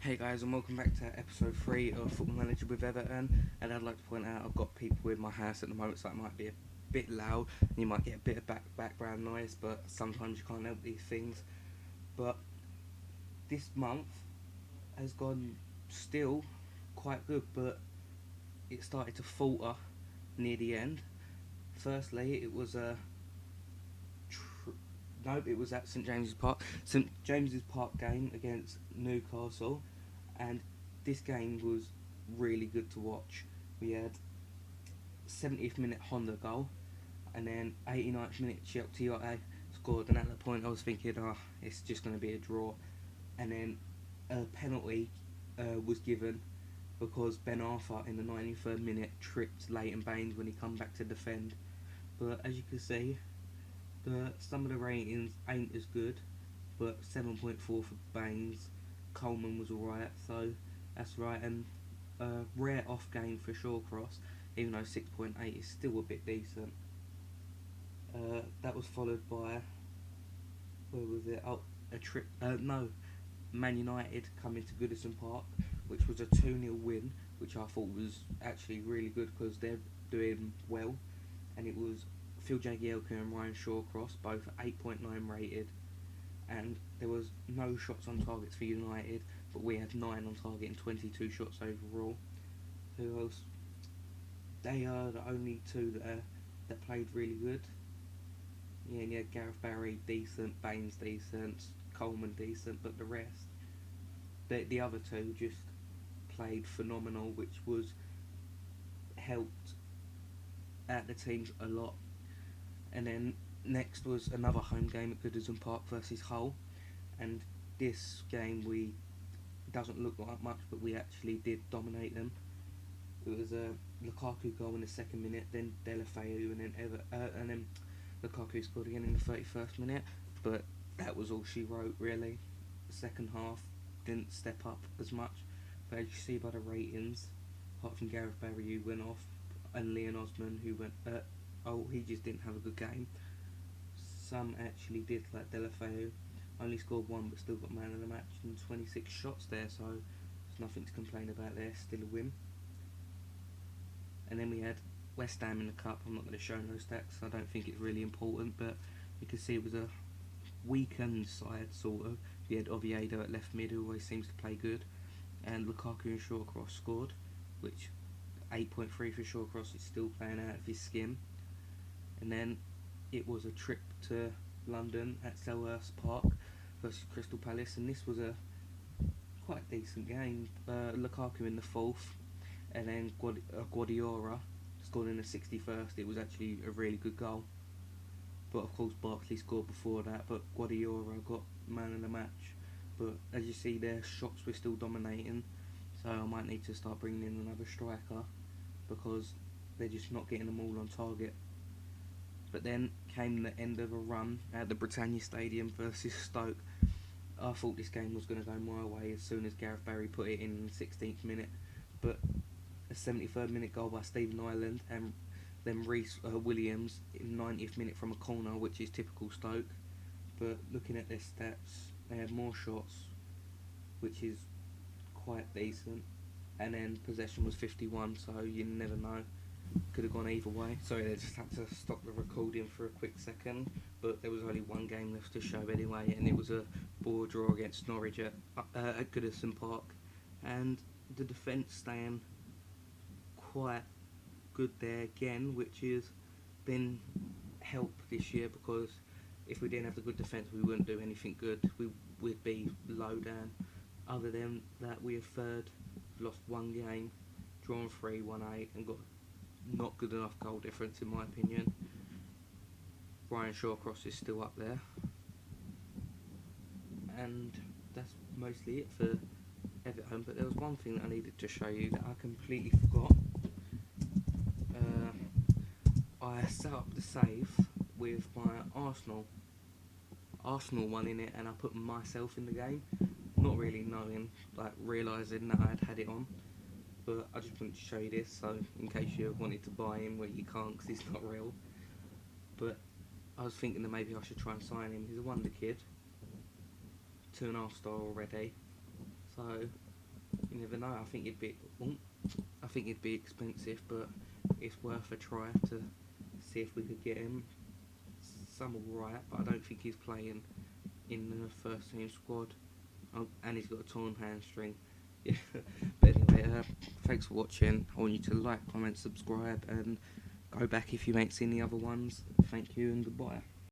Hey guys, and welcome back to episode 3 of Football Manager with Everton. And I'd like to point out I've got people in my house at the moment, so it might be a bit loud and you might get a bit of background noise, but sometimes you can't help these things. But this month has gone still quite good, but it started to falter near the end. Firstly, it was it was at St James's Park. St James's Park game against Newcastle, and this game was really good to watch. We had 70th minute Honda goal, and then 89th minute Chiotte scored. And at that point, I was thinking, it's just going to be a draw. And then a penalty was given because Ben Arthur in the 93rd minute tripped Leighton Baines when he come back to defend. But as you can see, some of the ratings ain't as good, but 7.4 for Baines. Coleman was alright, so that's right. And rare off game for Shawcross, even though 6.8 is still a bit decent. That was followed by, where was it? Man United coming to Goodison Park, which was a 2-0 win, which I thought was actually really good because they're doing well. And it was Phil Jagielka and Ryan Shawcross, both 8.9 rated, and there was no shots on targets for United, but we had 9 on target and 22 shots overall. Who else? They are the only two that played really good. Yeah, Gareth Barry decent, Baines decent, Coleman decent, but the rest, the other two just played phenomenal, which was helped out the teams a lot. And then next was another home game at Goodison Park versus Hull, and this game we doesn't look like much, but we actually did dominate them. It was a Lukaku goal in the 2nd minute, then Delafeu, and then Lukaku scored again in the 31st minute. But that was all she wrote, really. The second half didn't step up as much, but as you see by the ratings, apart from Gareth Barry who went off, and Leon Osman who went he just didn't have a good game. Some actually did, like Delafeu, only scored 1 but still got man of the match and 26 shots there, so there's nothing to complain about there, still a win. And then we had West Ham in the cup. I'm not going to show no stats, I don't think it's really important, but you can see it was a weakened side, sort of. We had Oviedo at left mid, who always seems to play good, and Lukaku and Shawcross scored, which 8.3 for Shawcross is still playing out of his skin. And then it was a trip to London at Selhurst Park versus Crystal Palace, and this was a quite decent game. Lukaku in the 4th, and then Guardiola scored in the 61st. It was actually a really good goal, but of course Barkley scored before that, but Guardiola got man of the match. But as you see, their shots were still dominating, so I might need to start bringing in another striker because they're just not getting them all on target. But then came the end of a run at the Britannia Stadium versus Stoke. I thought this game was going to go my way as soon as Gareth Barry put it in the 16th minute, but a 73rd minute goal by Stephen Ireland, and then Reece Williams in 90th minute from a corner, which is typical Stoke. But looking at their stats, they had more shots, which is quite decent, and then possession was 51, so you never know, could have gone either way. Sorry, they just had to stop the recording for a quick second, but there was only one game left to show anyway, and it was a ball draw against Norwich at Goodison Park, and the defence staying quite good there again, which has been helped this year, because if we didn't have the good defence we wouldn't do anything good. We'd be low down. Other than that, we have third, lost 1 game, drawn 3, won 8, and got not good enough goal difference in my opinion. Ryan Shawcross is still up there, and that's mostly it for Everton. But there was one thing that I needed to show you that I completely forgot. I set up the save with my Arsenal one in it, and I put myself in the game, not really knowing, like realising that I had it on. But I just wanted to show you this, so in case you wanted to buy him, well you can't because he's not real. But I was thinking that maybe I should try and sign him. He's a wonder kid, 2.5 star already. So You never know. I think it'd be expensive, but it's worth a try to see if we could get him. Some alright, but I don't think he's playing in the first team squad. Oh, and he's got a torn hamstring. Yeah. But anyway, thanks for watching. I want you to like, comment, subscribe, and go back if you ain't seen the other ones. Thank you and goodbye.